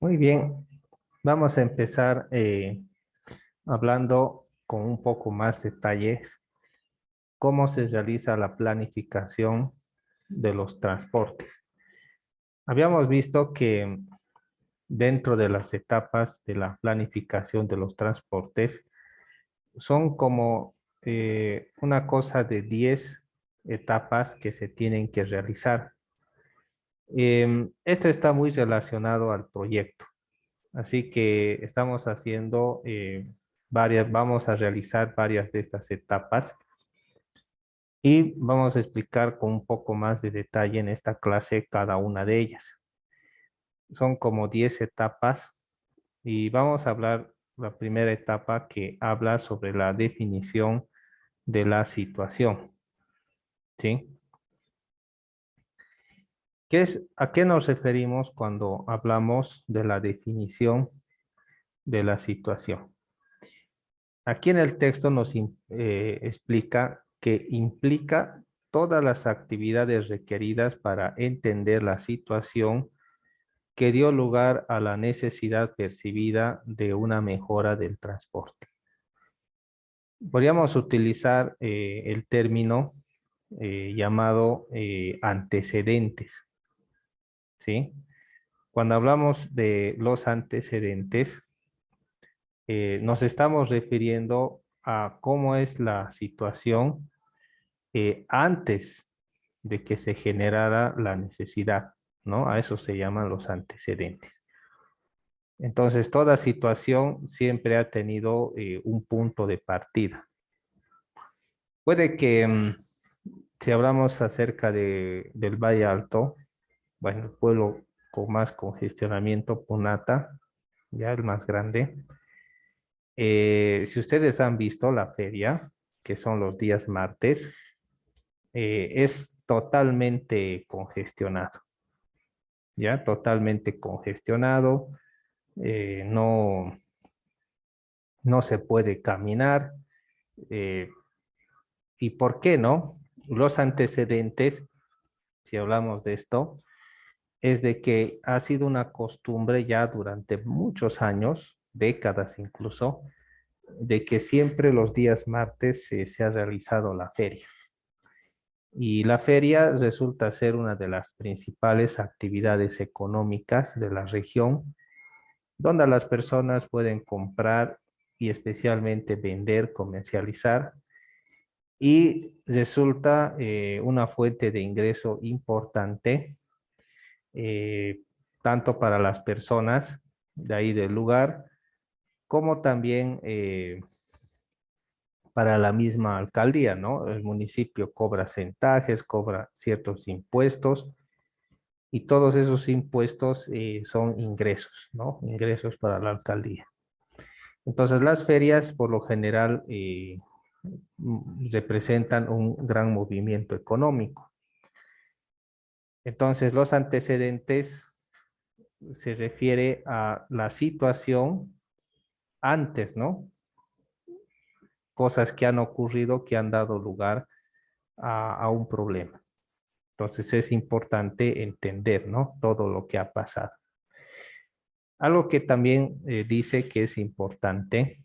Muy bien, vamos a empezar hablando con un poco más detalles cómo se realiza la planificación de los transportes. Habíamos visto que dentro de las etapas de la planificación de los transportes son como una cosa de 10 etapas que se tienen que realizar. Esto está muy relacionado al proyecto. Así que estamos haciendo vamos a realizar varias de estas etapas y vamos a explicar con un poco más de detalle en esta clase cada una de ellas. Son como 10 etapas y vamos a hablar la primera etapa que habla sobre la definición de la situación, ¿sí? ¿A qué nos referimos cuando hablamos de la definición de la situación? Aquí en el texto nos explica que implica todas las actividades requeridas para entender la situación que dio lugar a la necesidad percibida de una mejora del transporte. Podríamos utilizar el término llamado antecedentes, ¿sí? Cuando hablamos de los antecedentes, nos estamos refiriendo a cómo es la situación antes de que se generara la necesidad, ¿no? A eso se llaman los antecedentes. Entonces, toda situación siempre ha tenido un punto de partida. Puede que, si hablamos acerca del Valle Alto, bueno, el pueblo con más congestionamiento, Punata, ya el más grande. Si ustedes han visto la feria, que son los días martes, es totalmente congestionado, ya totalmente congestionado, no, no se puede caminar. eh, ¿Y por qué no? Los antecedentes, si hablamos de esto, es de que ha sido una costumbre ya durante muchos años, décadas incluso, de que siempre los días martes se ha realizado la feria. Y la feria resulta ser una de las principales actividades económicas de la región, donde las personas pueden comprar y especialmente vender, comercializar, y resulta una fuente de ingreso importante, eh, tanto para las personas de ahí del lugar, como también para la misma alcaldía, ¿no? El municipio cobra centajes, cobra ciertos impuestos y todos esos impuestos son ingresos, ¿no? Ingresos para la alcaldía. Entonces las ferias por lo general representan un gran movimiento económico. Entonces los antecedentes se refiere a la situación antes, ¿no? Cosas que han ocurrido que han dado lugar a un problema. Entonces es importante entender, ¿no? Todo lo que ha pasado. Algo que también dice que es importante,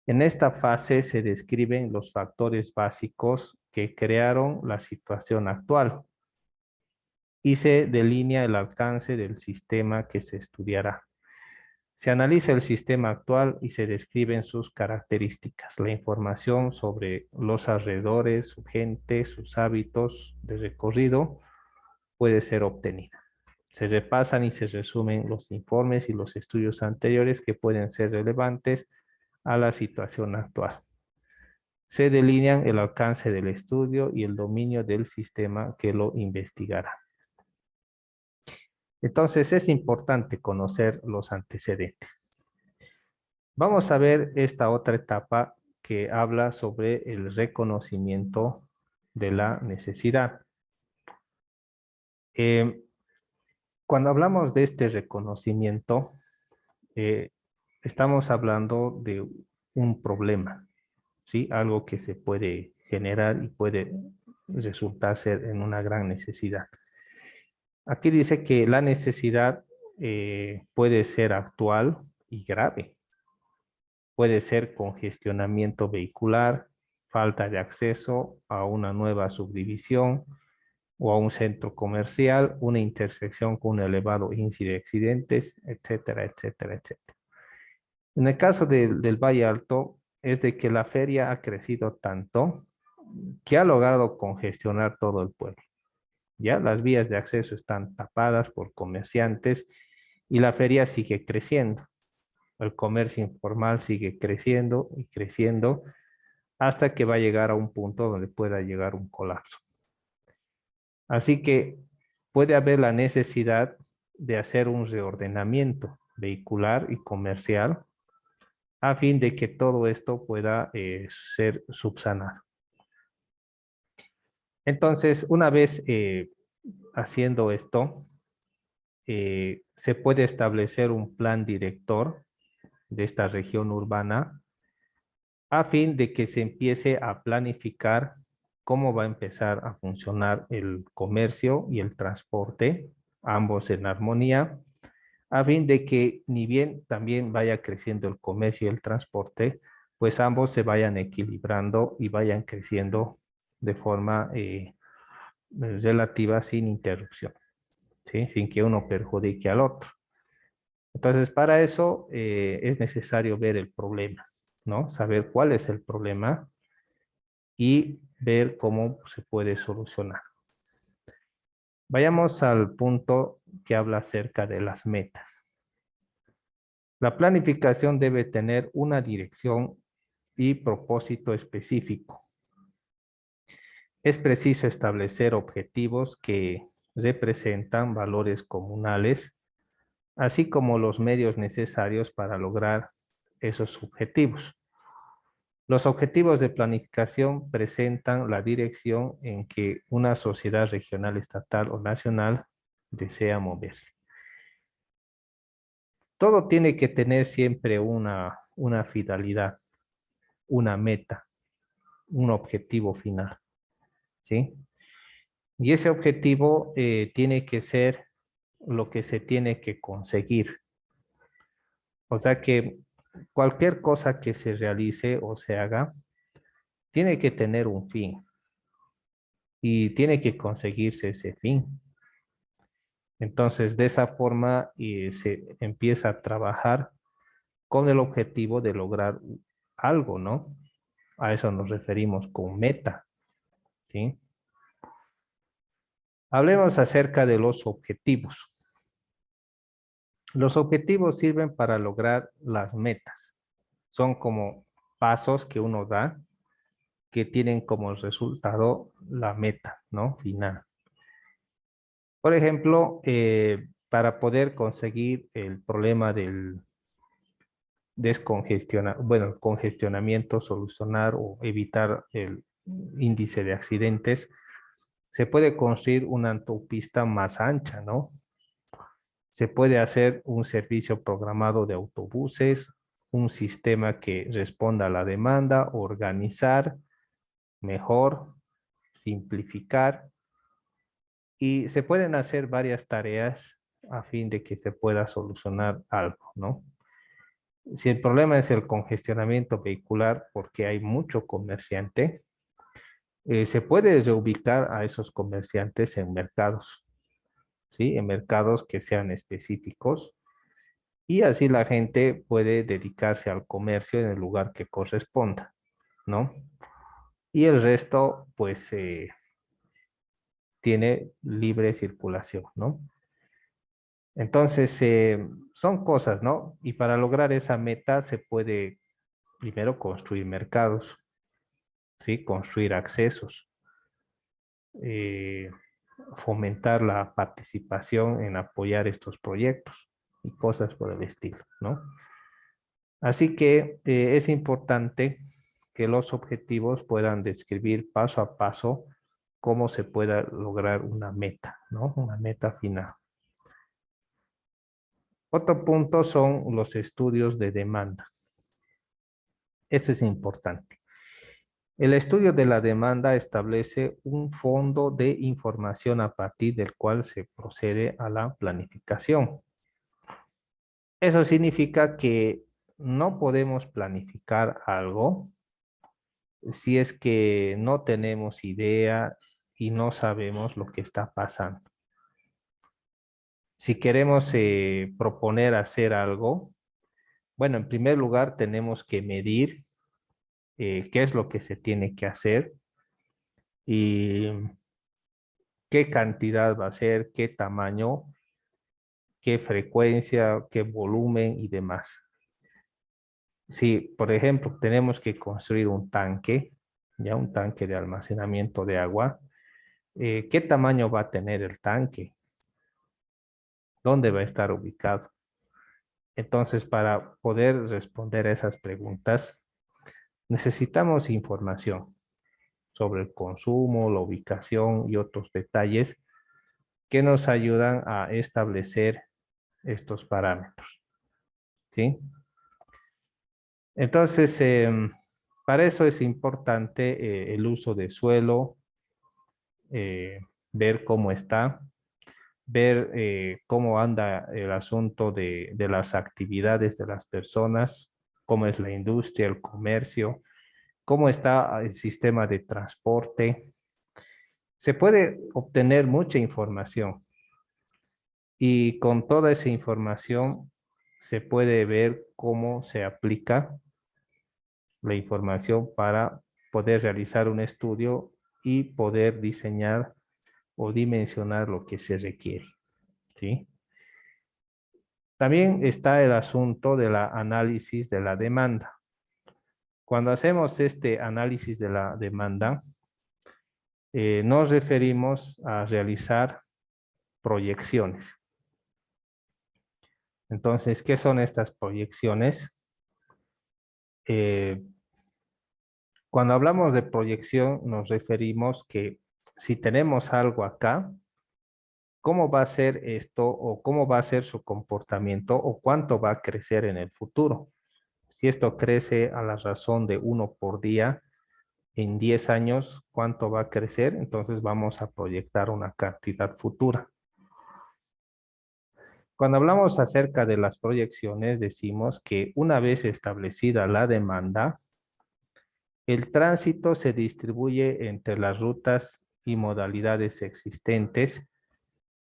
en esta fase se describen los factores básicos que crearon la situación actual y se delinea el alcance del sistema que se estudiará. Se analiza el sistema actual y se describen sus características, la información sobre los alrededores, su gente, sus hábitos de recorrido puede ser obtenida. Se repasan y se resumen los informes y los estudios anteriores que pueden ser relevantes a la situación actual. Se delinean el alcance del estudio y el dominio del sistema que lo investigará. Entonces es importante conocer los antecedentes. Vamos a ver esta otra etapa que habla sobre el reconocimiento de la necesidad. Eh, Cuando hablamos de este reconocimiento, eh, estamos hablando de un problema, ¿sí? Algo que se puede generar y puede resultar ser en una gran necesidad. Aquí dice que la necesidad puede ser actual y grave. Puede ser congestionamiento vehicular, falta de acceso a una nueva subdivisión o a un centro comercial, una intersección con un elevado índice de accidentes, etcétera, etcétera, etcétera. En el caso del Valle Alto, es de que la feria ha crecido tanto que ha logrado congestionar todo el pueblo. Ya las vías de acceso están tapadas por comerciantes y la feria sigue creciendo. El comercio informal sigue creciendo y creciendo hasta que va a llegar a un punto donde pueda llegar un colapso. Así que puede haber la necesidad de hacer un reordenamiento vehicular y comercial a fin de que todo esto pueda ser subsanado. Entonces, una vez haciendo esto, se puede establecer un plan director de esta región urbana a fin de que se empiece a planificar cómo va a empezar a funcionar el comercio y el transporte, ambos en armonía, a fin de que ni bien también vaya creciendo el comercio y el transporte, pues ambos se vayan equilibrando y vayan creciendo de forma relativa sin interrupción, ¿sí? Sin que uno perjudique al otro. Entonces, para eso es necesario ver el problema, ¿no? Saber cuál es el problema y ver cómo se puede solucionar. Vayamos al punto que habla acerca de las metas. La planificación debe tener una dirección y propósito específico. Es preciso establecer objetivos que representan valores comunales, así como los medios necesarios para lograr esos objetivos. Los objetivos de planificación presentan la dirección en que una sociedad regional, estatal o nacional desea moverse. Todo tiene que tener siempre una finalidad, una meta, un objetivo final, ¿sí? Y ese objetivo tiene que ser lo que se tiene que conseguir. O sea que cualquier cosa que se realice o se haga, tiene que tener un fin y tiene que conseguirse ese fin. Entonces, de esa forma se empieza a trabajar con el objetivo de lograr algo, ¿no? A eso nos referimos con meta, ¿sí? Hablemos acerca de los objetivos. Los objetivos sirven para lograr las metas. Son como pasos que uno da que tienen como resultado la meta, ¿no? Final. Por ejemplo, para poder conseguir el problema del congestionamiento, solucionar o evitar el índice de accidentes, se puede construir una autopista más ancha, ¿no? Se puede hacer un servicio programado de autobuses, un sistema que responda a la demanda, organizar mejor, simplificar, y se pueden hacer varias tareas a fin de que se pueda solucionar algo, ¿no? Si el problema es el congestionamiento vehicular porque hay mucho comerciante, se puede reubicar a esos comerciantes en mercados, ¿sí? En mercados que sean específicos y así la gente puede dedicarse al comercio en el lugar que corresponda, ¿no? Y el resto, pues, tiene libre circulación, ¿no? Entonces, son cosas, ¿no? Y para lograr esa meta se puede primero construir mercados, ¿sí? Construir accesos, eh, fomentar la participación en apoyar estos proyectos y cosas por el estilo, ¿no? Así que es importante que los objetivos puedan describir paso a paso cómo se pueda lograr una meta, ¿no? Una meta final. Otro punto son los estudios de demanda. Esto es importante. El estudio de la demanda establece un fondo de información a partir del cual se procede a la planificación. Eso significa que no podemos planificar algo si es que no tenemos idea y no sabemos lo que está pasando. Si queremos proponer hacer algo, bueno, en primer lugar tenemos que medir qué es lo que se tiene que hacer y qué cantidad va a ser, qué tamaño, qué frecuencia, qué volumen y demás. Si, por ejemplo, tenemos que construir un tanque, ya un tanque de almacenamiento de agua, ¿qué tamaño va a tener el tanque? ¿Dónde va a estar ubicado? Entonces, para poder responder a esas preguntas, necesitamos información sobre el consumo, la ubicación y otros detalles que nos ayudan a establecer estos parámetros, ¿sí? Entonces, para eso es importante el uso de suelo, eh, ver cómo está, ver cómo anda el asunto de las actividades de las personas, cómo es la industria, el comercio, cómo está el sistema de transporte. Se puede obtener mucha información y con toda esa información se puede ver cómo se aplica la información para poder realizar un estudio y poder diseñar o dimensionar lo que se requiere, ¿sí? También está el asunto de la análisis de la demanda. Cuando hacemos este análisis de la demanda, nos referimos a realizar proyecciones. Entonces, ¿qué son estas proyecciones? Eh, Cuando hablamos de proyección, nos referimos que si tenemos algo acá, ¿cómo va a ser esto o cómo va a ser su comportamiento o cuánto va a crecer en el futuro? Si esto crece a la razón de 1 por día, en 10 años, ¿cuánto va a crecer? Entonces vamos a proyectar una cantidad futura. Cuando hablamos acerca de las proyecciones, decimos que una vez establecida la demanda, el tránsito se distribuye entre las rutas y modalidades existentes,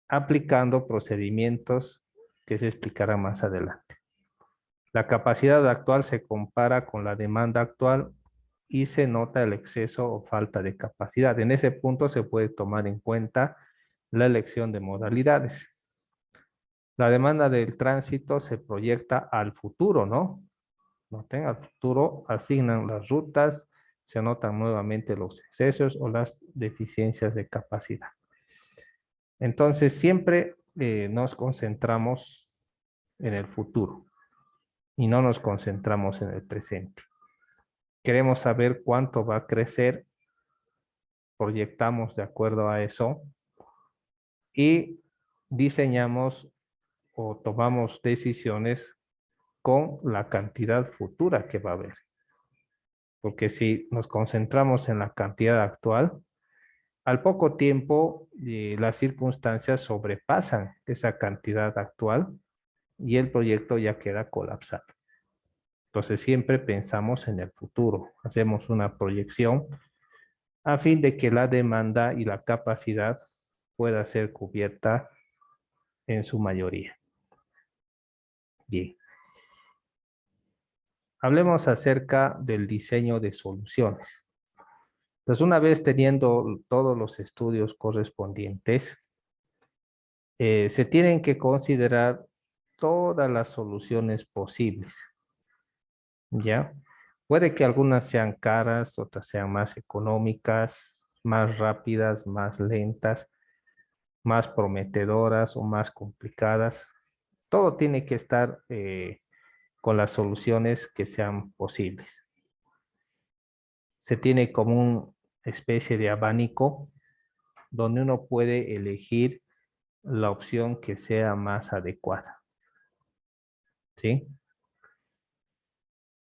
aplicando procedimientos que se explicarán más adelante. La capacidad actual se compara con la demanda actual y se nota el exceso o falta de capacidad. En ese punto se puede tomar en cuenta la elección de modalidades. La demanda del tránsito se proyecta al futuro, ¿no? Noten, al futuro asignan las rutas, se anotan nuevamente los excesos o las deficiencias de capacidad. Entonces, siempre nos concentramos en el futuro y no nos concentramos en el presente. Queremos saber cuánto va a crecer, proyectamos de acuerdo a eso y diseñamos o tomamos decisiones con la cantidad futura que va a haber. Porque si nos concentramos en la cantidad actual, al poco tiempo las circunstancias sobrepasan esa cantidad actual y el proyecto ya queda colapsado. Entonces siempre pensamos en el futuro, hacemos una proyección a fin de que la demanda y la capacidad pueda ser cubierta en su mayoría. Bien, hablemos acerca del diseño de soluciones. Entonces, una vez teniendo todos los estudios correspondientes, se tienen que considerar todas las soluciones posibles, ¿ya? Puede que algunas sean caras, otras sean más económicas, más rápidas, más lentas, más prometedoras o más complicadas. Todo tiene que estar con las soluciones que sean posibles. Se tiene como una especie de abanico donde uno puede elegir la opción que sea más adecuada, ¿sí?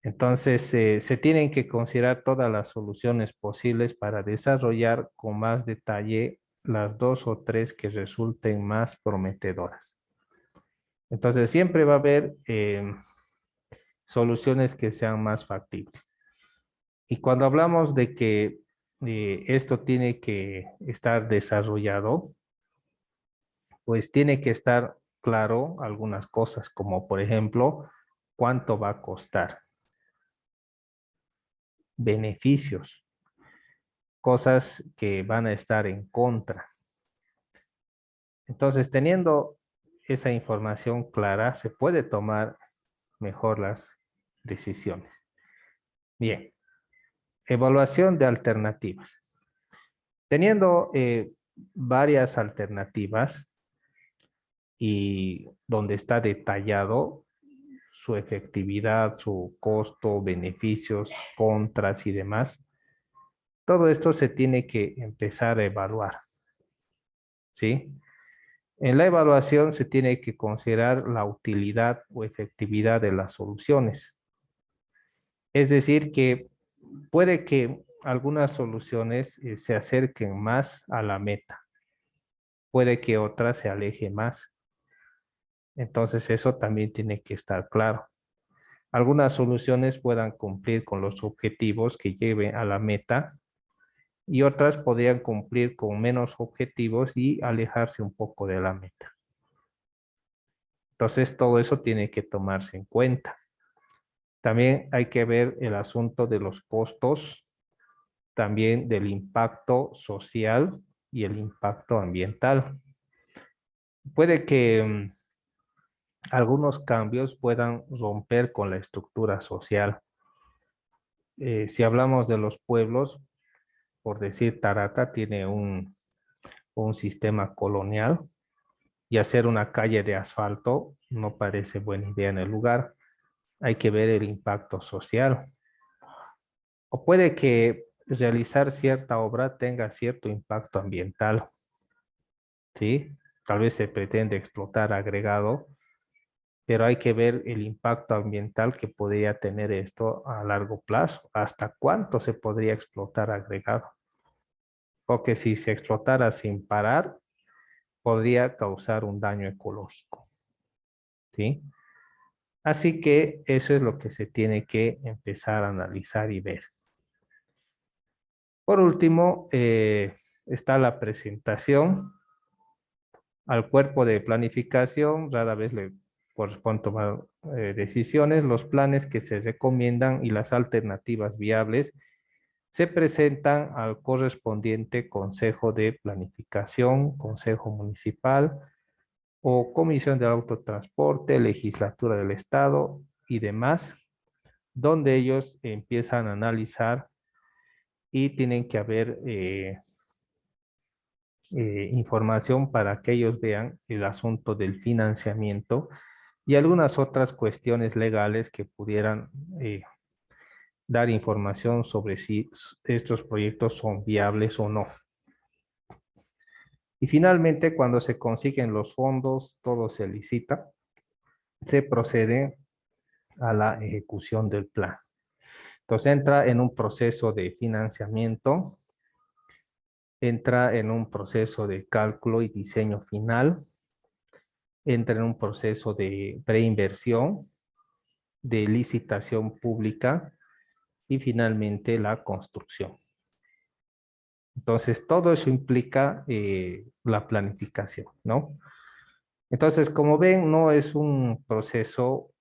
Entonces, se tienen que considerar todas las soluciones posibles para desarrollar con más detalle las 2 o 3 que resulten más prometedoras. Entonces siempre va a haber soluciones que sean más factibles. Y cuando hablamos de que esto tiene que estar desarrollado, pues tiene que estar claro algunas cosas, como por ejemplo, cuánto va a costar, beneficios, cosas que van a estar en contra. Entonces, teniendo esa información clara, se puede tomar mejor las decisiones. Bien, evaluación de alternativas. Teniendo varias alternativas y donde está detallado su efectividad, su costo, beneficios, contras y demás, todo esto se tiene que empezar a evaluar, ¿sí? En la evaluación se tiene que considerar la utilidad o efectividad de las soluciones. Es decir, que puede que algunas soluciones se acerquen más a la meta, puede que otras se alejen más. Entonces eso también tiene que estar claro. Algunas soluciones puedan cumplir con los objetivos que lleven a la meta y otras podrían cumplir con menos objetivos y alejarse un poco de la meta. Entonces todo eso tiene que tomarse en cuenta. También hay que ver el asunto de los costos, también del impacto social y el impacto ambiental. Puede que algunos cambios puedan romper con la estructura social. Si hablamos de los pueblos, por decir, Tarata tiene un sistema colonial y hacer una calle de asfalto no parece buena idea en el lugar. Hay que ver el impacto social. O puede que realizar cierta obra tenga cierto impacto ambiental, ¿sí? Tal vez se pretende explotar agregado, pero hay que ver el impacto ambiental que podría tener esto a largo plazo. ¿Hasta cuánto se podría explotar agregado? Porque si se explotara sin parar, podría causar un daño ecológico, ¿sí? Así que eso es lo que se tiene que empezar a analizar y ver. Por último, está la presentación al cuerpo de planificación. Rara vez le corresponde tomar decisiones. Los planes que se recomiendan y las alternativas viables se presentan al correspondiente Consejo de Planificación, Consejo Municipal o Comisión de Autotransporte, Legislatura del Estado y demás, donde ellos empiezan a analizar y tienen que haber información para que ellos vean el asunto del financiamiento y algunas otras cuestiones legales que pudieran dar información sobre si estos proyectos son viables o no. Y finalmente, cuando se consiguen los fondos, todo se licita, se procede a la ejecución del plan. Entonces entra en un proceso de financiamiento, entra en un proceso de cálculo y diseño final, entra en un proceso de preinversión, de licitación pública y finalmente la construcción. Entonces, todo eso implica la planificación, ¿no? Entonces, como ven, no es un proceso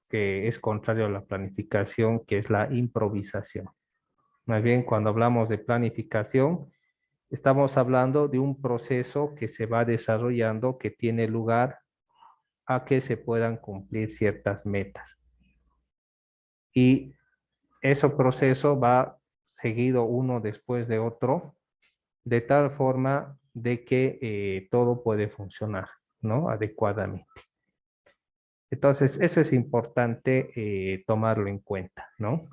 que es contrario a la planificación, que es la improvisación. Más bien, cuando hablamos de planificación, estamos hablando de un proceso que se va desarrollando, que tiene lugar a que se puedan cumplir ciertas metas. Y ese proceso va seguido uno después de otro, de tal forma de que todo puede funcionar, ¿no? Adecuadamente. Entonces, eso es importante tomarlo en cuenta, ¿no?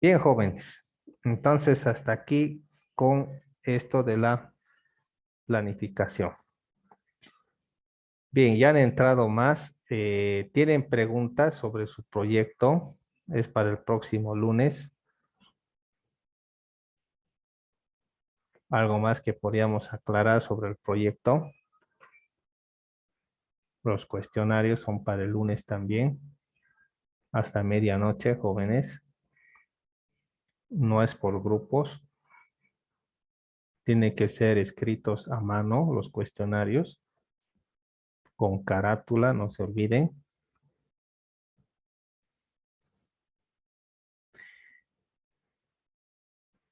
Bien, jóvenes. Entonces, hasta aquí con esto de la planificación. Bien, ya han entrado más. ¿Tienen preguntas sobre su proyecto? Es para el próximo lunes. ¿Algo más que podríamos aclarar sobre el proyecto? Los cuestionarios son para el lunes también, hasta medianoche, jóvenes. No es por grupos. Tiene que ser escritos a mano los cuestionarios, con carátula, no se olviden.